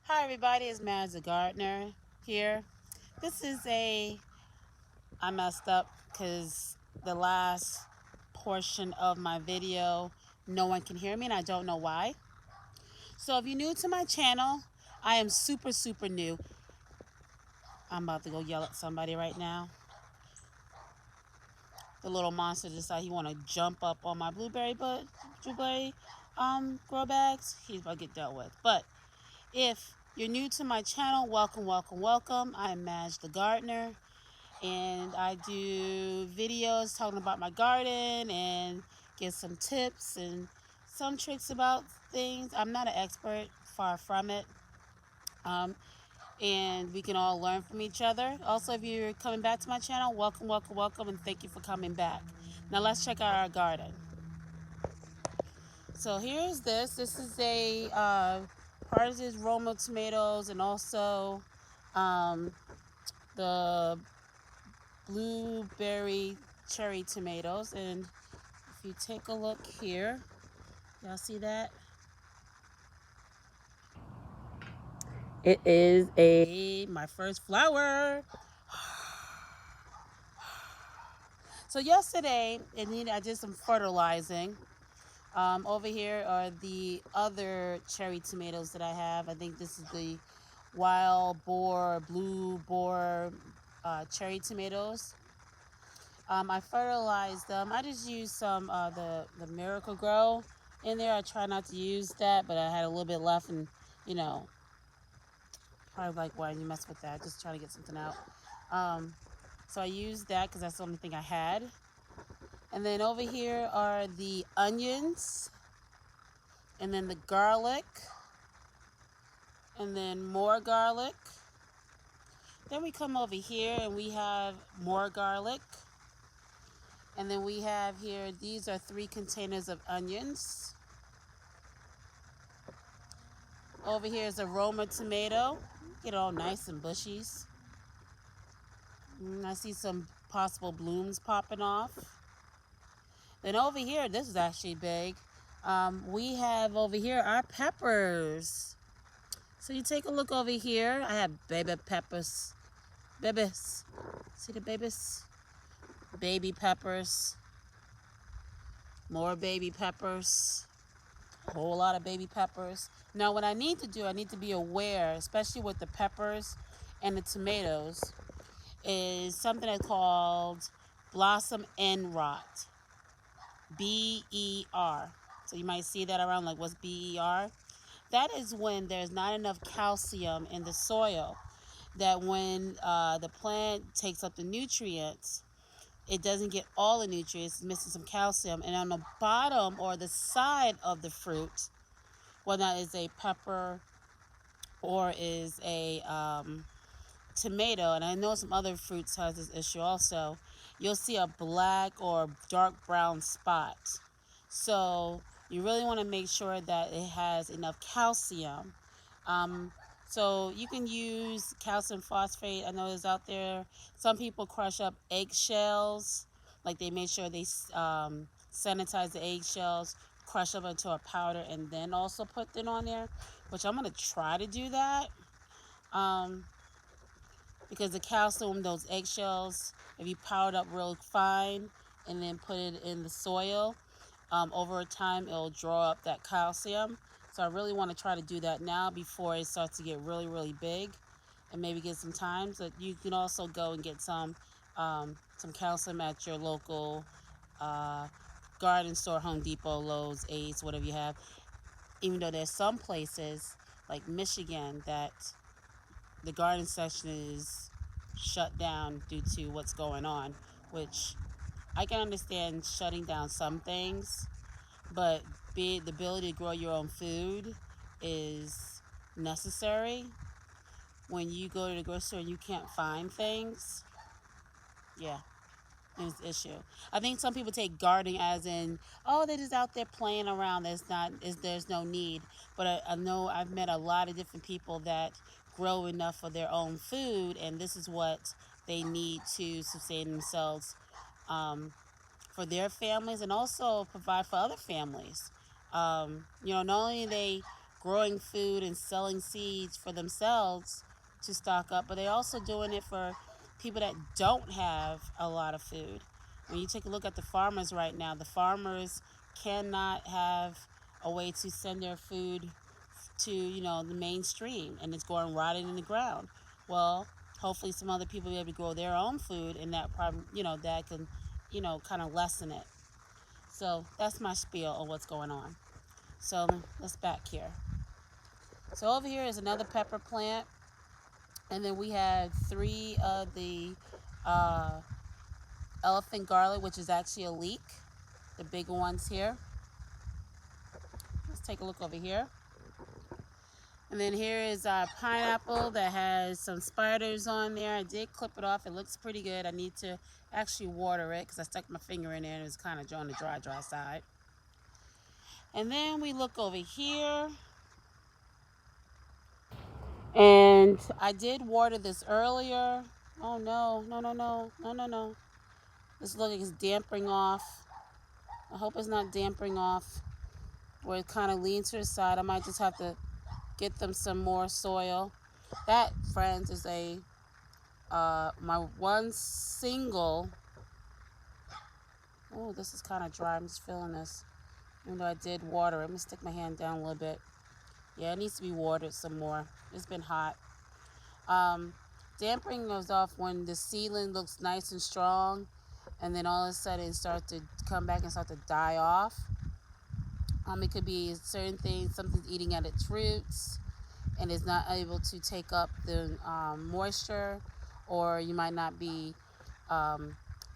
Hi everybody, it's Maz the Gardener here. This is I messed up because the last portion of my video, no one can hear me and I don't know why. So if you're new to my channel, I am super new. I'm about to go yell at somebody right now. The little monster decided he want to jump up on my blueberry grow bags. He's about to get dealt with. But if you're new to my channel, welcome. I am Madge the Gardener, and I do videos talking about my garden and give some tips and some tricks about things. I'm not an expert, far from it. And we can all learn from each other. Also, if you're coming back to my channel, welcome, and thank you for coming back. Now let's check out our garden. So here's this. This is a part of this Roma tomatoes and also um, the blueberry cherry tomatoes. And if you take a look here, y'all see that? It is my first flower. So yesterday, I did some fertilizing. Over here are the other cherry tomatoes that I have. I think this is the wild boar, blue boar cherry tomatoes. I fertilized them. I just used some the Miracle Grow in there. I try not to use that, but I had a little bit left, and you know, probably like, why you mess with that? Just trying to get something out. Um, so I used that because that's the only thing I had. And then over here are the onions, and then the garlic, and then more garlic. Then we come over here and we have more garlic. And then we have here, these are 3 containers of onions. Over here is a Roma tomato. Get all nice and bushies. I see some possible blooms popping off. Then over here, this is actually big. We have over here our peppers. So you take a look over here. I have baby peppers. Babies. See the babies? Baby peppers. More baby peppers. A whole lot of baby peppers. Now what I need to do, I need to be aware, especially with the peppers and the tomatoes, is something that's called blossom end rot. BER. So you might see that around, like, what's BER? That is when there's not enough calcium in the soil, that when the plant takes up the nutrients, it doesn't get all the nutrients, it's missing some calcium. And on the bottom or the side of the fruit, whether that is a pepper or is a tomato, and I know some other fruits has this issue also, you'll see a black or dark brown spot. So you really want to make sure that it has enough calcium. So you can use calcium phosphate. I know it's out there. Some people crush up eggshells, like they make sure they sanitize the eggshells, crush them into a powder, and then also put them on there, which I'm going to try to do that. Because the calcium, those eggshells, if you powder up real fine and then put it in the soil, over time it'll draw up that calcium. So I really want to try to do that now before it starts to get really big, and maybe get some time. So you can also go and get some calcium at your local garden store, Home Depot, Lowe's, Ace, whatever you have. Even though there's some places like Michigan that the garden section is shut down due to what's going on, which I can understand shutting down some things, but the ability to grow your own food is necessary. When you go to the grocery store and you can't find things, yeah, it's an issue. I think some people take gardening as in, oh, they're just out there playing around. There's no need. But I know I've met a lot of different people that grow enough for their own food, and this is what they need to sustain themselves, for their families, and also provide for other families. Not only they growing food and selling seeds for themselves to stock up, but they're also doing it for people that don't have a lot of food. When you take a look at the farmers right now, the farmers cannot have a way to send their food to, the mainstream, and it's going rotting in the ground. Well, hopefully some other people will be able to grow their own food, and that probably, that can, kind of lessen it. So that's my spiel on what's going on. So let's back here. So over here is another pepper plant. And then we have 3 of the elephant garlic, which is actually a leek. The bigger ones here. Let's take a look over here. And then here is our pineapple that has some spiders on there. I did clip it off. It looks pretty good. I need to actually water it because I stuck my finger in there and it was kind of on the dry side. And then we look over here. And I did water this earlier. Oh no. This looks like it's damping off. I hope it's not damping off where it kind of leans to the side. I might just have to get them some more soil. That, friends, is my one single. Oh, this is kind of dry. I'm just feeling this. Even though I did water it. I'm going to stick my hand down a little bit. Yeah, it needs to be watered some more. It's been hot. Damping goes off when the seedling looks nice and strong, and then all of a sudden it starts to come back and start to die off. It could be certain things, something's eating at its roots and is not able to take up the moisture, or you might not be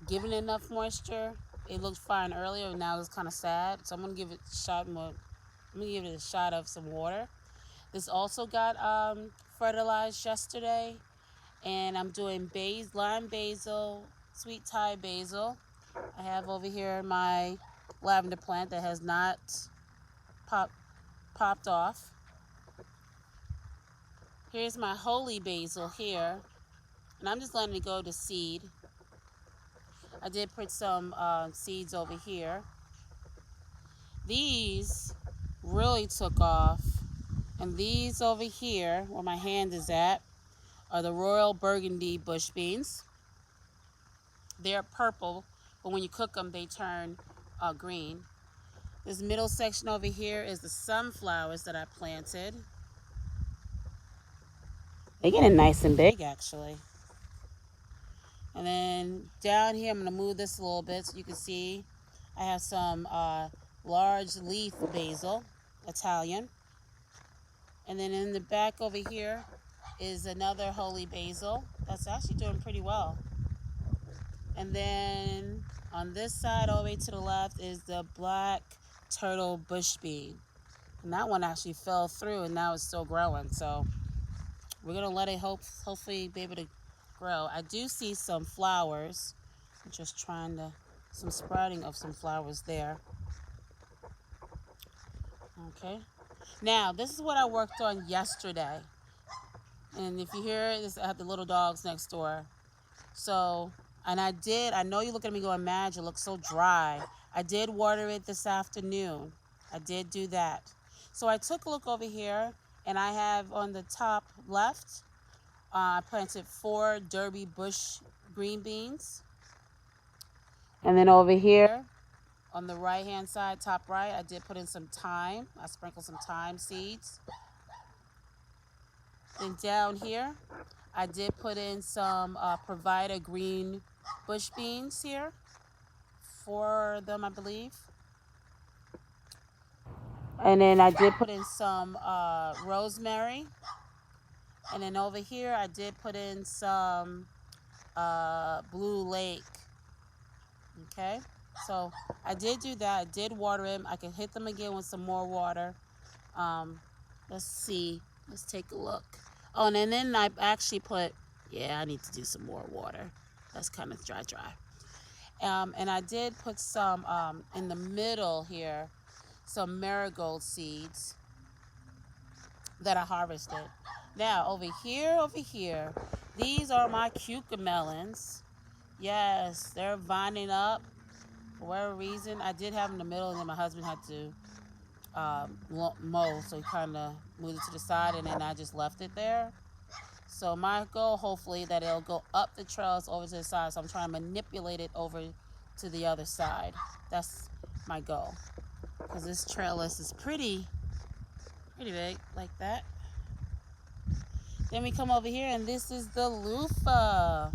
given enough moisture. It looked fine earlier, and now it's kind of sad. So I'm gonna give it a shot more. I'm gonna give it a shot of some water. This also got fertilized yesterday, and I'm doing lime basil, sweet Thai basil. I have over here my lavender plant that has not popped off. Here's my holy basil here, and I'm just letting it go to seed. I did put some seeds over here. These really took off, and these over here, where my hand is at, are the Royal Burgundy bush beans. They're purple, but when you cook them, they turn green. This middle section over here is the sunflowers that I planted. They're getting nice and big, actually. And then down here, I'm going to move this a little bit so you can see I have some large leaf basil, Italian. And then in the back over here is another holy basil that's actually doing pretty well. And then on this side, all the way to the left, is the black turtle bush bean. And that one actually fell through, and now it's still growing. So we're going to let it hopefully be able to grow. I do see some flowers. I'm just trying to, some sprouting of some flowers there. Okay. Now, this is what I worked on yesterday. And if you hear it, I have the little dogs next door. So, and I know you look at me going, Madge, it looks so dry. I did water it this afternoon. I did do that. So I took a look over here, and I have on the top left, I planted 4 Derby bush green beans. And then over here, on the right-hand side, top right, I did put in some thyme. I sprinkled some thyme seeds. Then down here, I did put in some Provida green bush beans here. 4 of them, I believe. And then I did put in some rosemary. And then over here, I did put in some Blue Lake. Okay, so I did do that. I did water them. I can hit them again with some more water. Let's see. Let's take a look. Oh, and then I actually put, I need to do some more water. That's kind of dry. And I did put some in the middle here, some marigold seeds that I harvested. Now, over here, these are my cucamelons. Yes, they're vining up. For whatever reason, I did have them in the middle, and then my husband had to mow, so he kind of moved it to the side, and then I just left it there. So my goal, hopefully, that it'll go up the trails over to the side. So I'm trying to manipulate it over to the other side. That's my goal, because this trellis is pretty big like that. Then we come over here, and this is the loofah.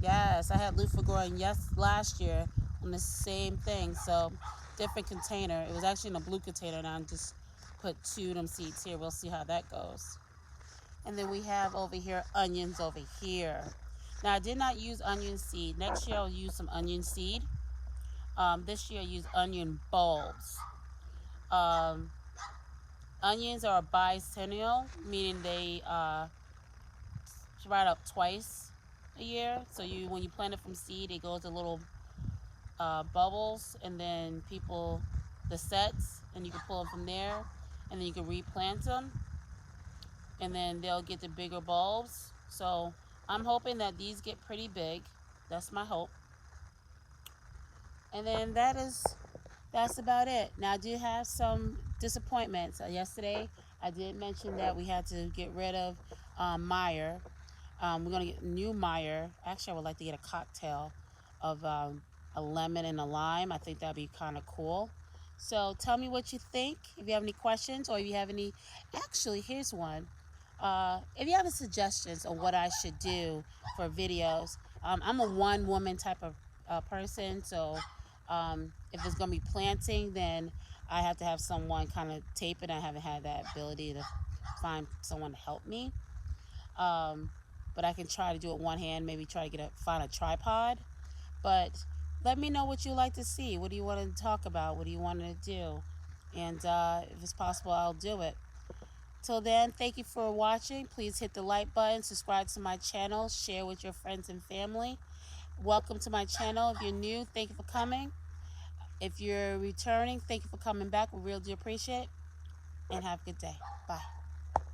Yes, I had loofah growing last year on the same thing. So different container. It was actually in a blue container, and I just put 2 of them seeds here. We'll see how that goes. And then we have over here onions over here. Now I did not use onion seed. Next year I'll use some onion seed. This year I used onion bulbs. Um, Onions are bicentennial, meaning they sprout up twice a year. So when you plant it from seed, it goes to little bubbles, and then the sets, and you can pull them from there, and then you can replant them, and then they'll get the bigger bulbs. So I'm hoping that these get pretty big. That's my hope. And then that's about it. Now I do have some disappointments. Yesterday I did mention that we had to get rid of Meyer. We're gonna get new Meyer. Actually, I would like to get a cocktail of a lemon and a lime. I think that'd be kind of cool. So tell me what you think. If you have any questions, or if you have any, actually, here's one. If you have any suggestions on what I should do for videos, I'm a one-woman type of person, so if it's gonna be planting, then I have to have someone kind of tape it. I haven't had that ability to find someone to help me. But I can try to do it one hand, maybe try to find a tripod. But let me know what you like to see. What do you want to talk about? What do you want to do? And if it's possible, I'll do it. Till then, thank you for watching. Please hit the like button, subscribe to my channel, share with your friends and family. Welcome to my channel. If you're new, thank you for coming. If you're returning, thank you for coming back. We really do appreciate it. And have a good day. Bye.